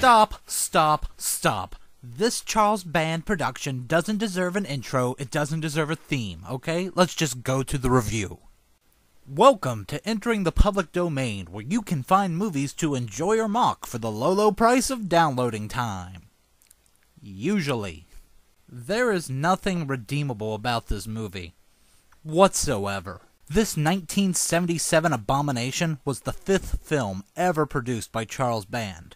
Stop. This Charles Band production doesn't deserve an intro, it doesn't deserve a theme, okay? Let's just go to the review. Welcome to entering the public domain, where you can find movies to enjoy or mock for the low price of downloading time. Usually. There is nothing redeemable about this movie. Whatsoever. This 1977 abomination was the 5th film ever produced by Charles Band,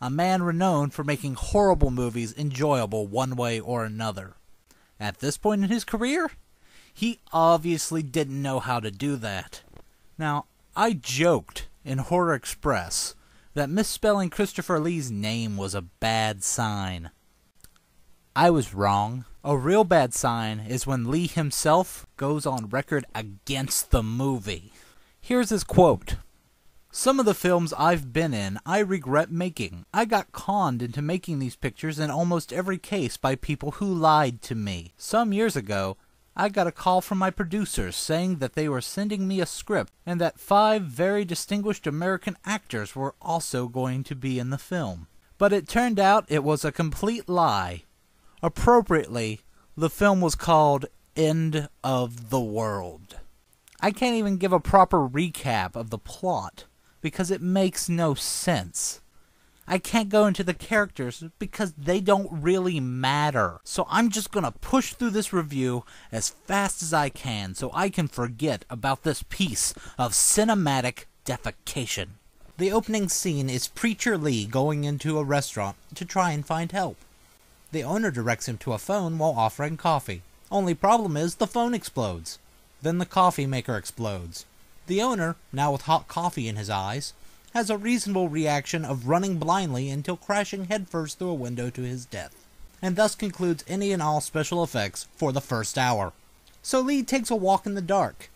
a man renowned for making horrible movies enjoyable one way or another. At this point in his career, he obviously didn't know how to do that. Now, I joked in Horror Express that misspelling Christopher Lee's name was a bad sign. I was wrong. A real bad sign is when Lee himself goes on record against the movie. Here's his quote. "Some of the films I've been in, I regret making. I got conned into making these pictures in almost every case by people who lied to me. Some years ago, I got a call from my producers saying that they were sending me a script and that 5 very distinguished American actors were also going to be in the film. But it turned out it was a complete lie. Appropriately, the film was called End of the World." I can't even give a proper recap of the plot because it makes no sense. I can't go into the characters because they don't really matter. So I'm just gonna push through this review as fast as I can so I can forget about this piece of cinematic defecation. The opening scene is Preacher Lee going into a restaurant to try and find help. The owner directs him to a phone while offering coffee. Only problem is the phone explodes. Then the coffee maker explodes. The owner, now with hot coffee in his eyes, has a reasonable reaction of running blindly until crashing headfirst through a window to his death, and thus concludes any and all special effects for the first hour. So Lee takes a walk in the dark.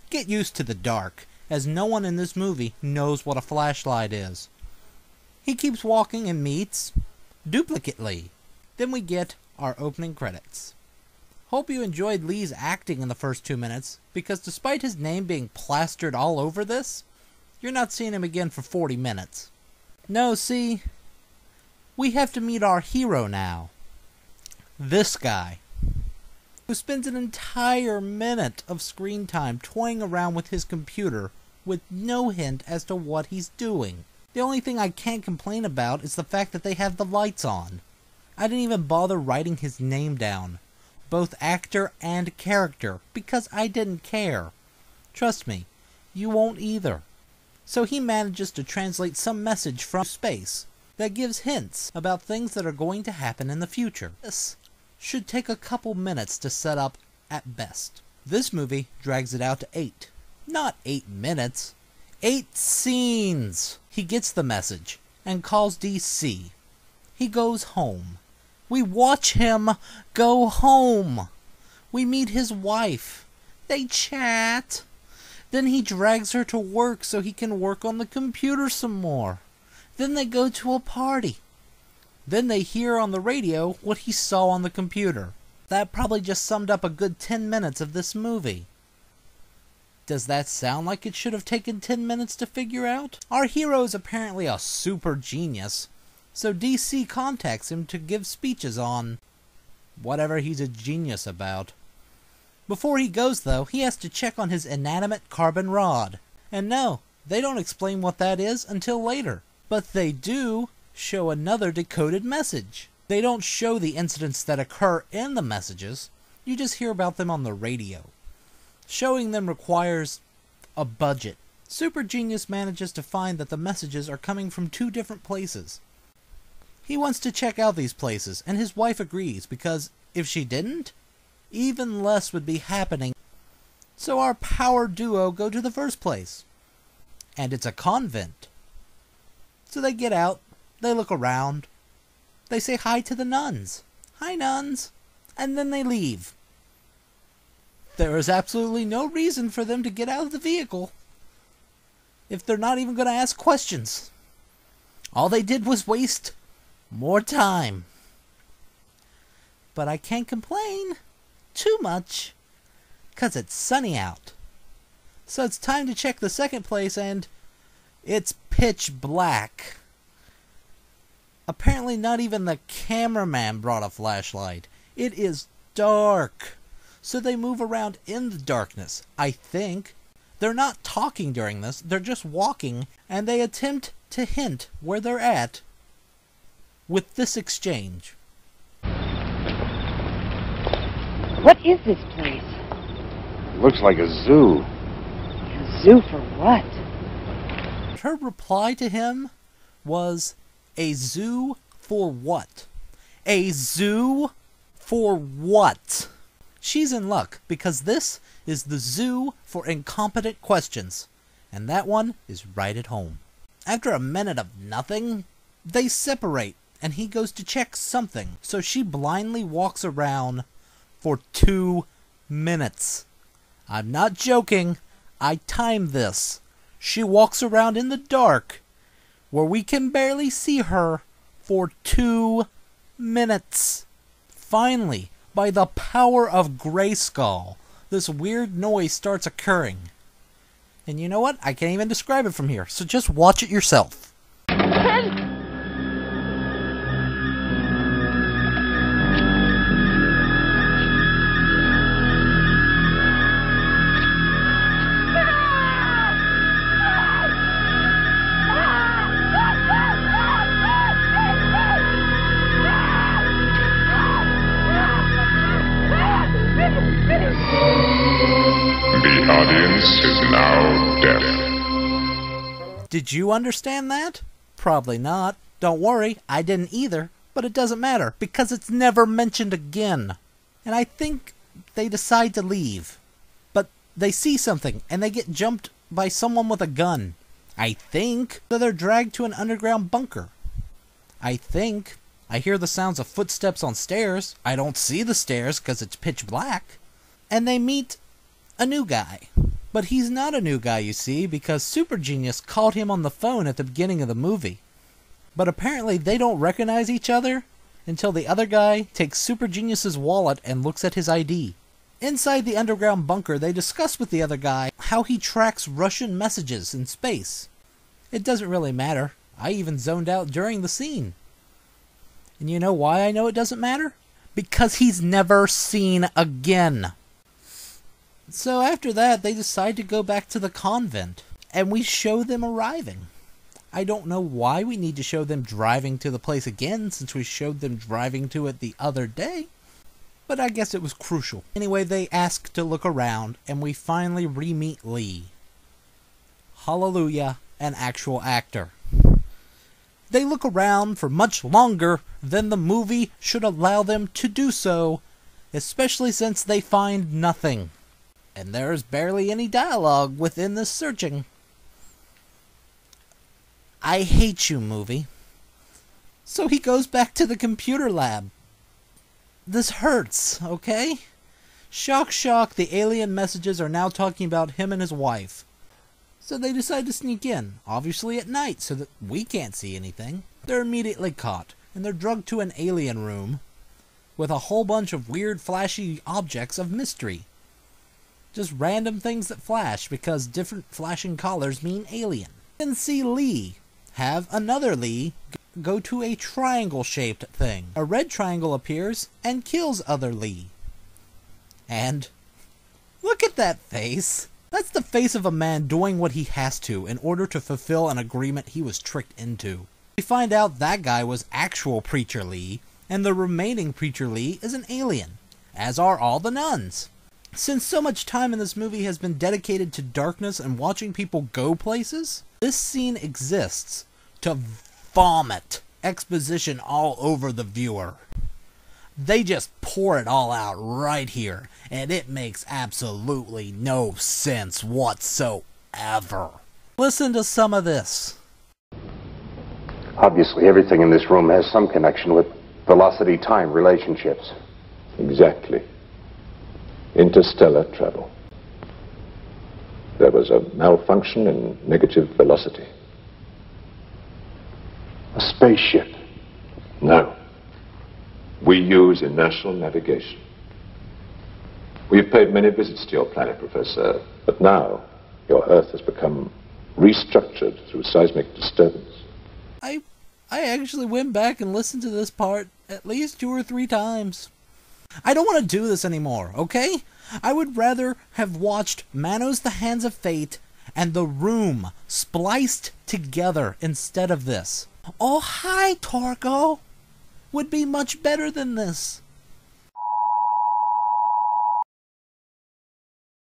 Get used to the dark, as no one in this movie knows what a flashlight is. He keeps walking and meets Duplicate Lee. Then we get our opening credits. Hope you enjoyed Lee's acting in the first 2 minutes, because despite his name being plastered all over this, you're not seeing him again for 40 minutes. No, see, we have to meet our hero now. This guy, who spends an entire minute of screen time toying around with his computer with no hint as to what he's doing. The only thing I can't complain about is the fact that they have the lights on. I didn't even bother writing his name down, both actor and character, because I didn't care. Trust me, you won't either. So he manages to translate some message from space that gives hints about things that are going to happen in the future. This should take a couple minutes to set up at best. This movie drags it out to 8. Not 8 minutes. 8 scenes! He gets the message and calls DC. He goes home. We watch him go home. We meet his wife. They chat. Then he drags her to work so he can work on the computer some more. Then they go to a party. Then they hear on the radio what he saw on the computer. That probably just summed up a good 10 minutes of this movie. Does that sound like it should have taken 10 minutes to figure out? Our hero is apparently a super genius, so DC contacts him to give speeches on whatever he's a genius about. Before he goes, though, he has to check on his inanimate carbon rod. And no, they don't explain what that is until later. But they do show another decoded message. They don't show the incidents that occur in the messages, you just hear about them on the radio. Showing them requires a budget. Super Genius manages to find that the messages are coming from 2 different places. He wants to check out these places, and his wife agrees, because if she didn't, even less would be happening. So our power duo go to the first place. And it's a convent. So they get out, they look around, they say hi to the nuns. Hi, nuns. And then they leave. There is absolutely no reason for them to get out of the vehicle if they're not even going to ask questions. All they did was waste more time. But I can't complain too much, 'cause it's sunny out. So it's time to check the second place, and it's pitch black. Apparently not even the cameraman brought a flashlight. It is dark. So they move around in the darkness, I think. They're not talking during this, they're just walking, and they attempt to hint where they're at with this exchange. What is this place? Looks like a zoo. A zoo for what? Her reply to him was, a zoo for what? A zoo for what? She's in luck, because this is the zoo for incompetent questions, and that one is right at home. After a minute of nothing, they separate, and he goes to check something, so she blindly walks around for 2 minutes. I'm not joking, I timed this. She walks around in the dark, where we can barely see her, for 2 minutes. Finally, by the power of Grayskull, this weird noise starts occurring. And you know what? I can't even describe it from here, so just watch it yourself. The audience is now deaf. Did you understand that? Probably not. Don't worry, I didn't either, but it doesn't matter, because it's never mentioned again. And I think they decide to leave. But they see something, and they get jumped by someone with a gun. I think. So they're dragged to an underground bunker. I think. I hear the sounds of footsteps on stairs. I don't see the stairs because it's pitch black. And they meet a new guy. But he's not a new guy, you see, because Super Genius called him on the phone at the beginning of the movie. But apparently they don't recognize each other until the other guy takes Super Genius's wallet and looks at his ID. Inside the underground bunker, they discuss with the other guy how he tracks Russian messages in space. It doesn't really matter. I even zoned out during the scene. And you know why I know it doesn't matter? Because he's never seen again. So after that, they decide to go back to the convent, and we show them arriving. I don't know why we need to show them driving to the place again, since we showed them driving to it the other day, but I guess it was crucial. Anyway, they ask to look around, and we finally re-meet Lee. Hallelujah, an actual actor. They look around for much longer than the movie should allow them to do so, especially since they find nothing. And there's barely any dialogue within this searching. I hate you, movie. So he goes back to the computer lab. This hurts, okay? Shock, shock, the alien messages are now talking about him and his wife. So they decide to sneak in, obviously at night, so that we can't see anything. They're immediately caught, and they're drugged to an alien room with a whole bunch of weird flashy objects of mystery. Just random things that flash, because different flashing colors mean alien. Then see Lee have another Lee go to a triangle-shaped thing. A red triangle appears and kills other Lee. And look at that face! That's the face of a man doing what he has to in order to fulfill an agreement he was tricked into. We find out that guy was actual Preacher Lee, and the remaining Preacher Lee is an alien, as are all the nuns. Since so much time in this movie has been dedicated to darkness and watching people go places, this scene exists to vomit exposition all over the viewer. They just pour it all out right here, and it makes absolutely no sense whatsoever. Listen to some of this. Obviously, everything in this room has some connection with velocity-time relationships. Exactly. Interstellar travel. There was a malfunction in negative velocity. A spaceship. No. We use inertial navigation. We've paid many visits to your planet, Professor, but now your Earth has become restructured through seismic disturbance. I I actually went back and listened to this part at least 2 or 3 times. I don't want to do this anymore, okay? I would rather have watched Manos the Hands of Fate and The Room spliced together instead of this. Oh, hi, Torgo! Would be much better than this.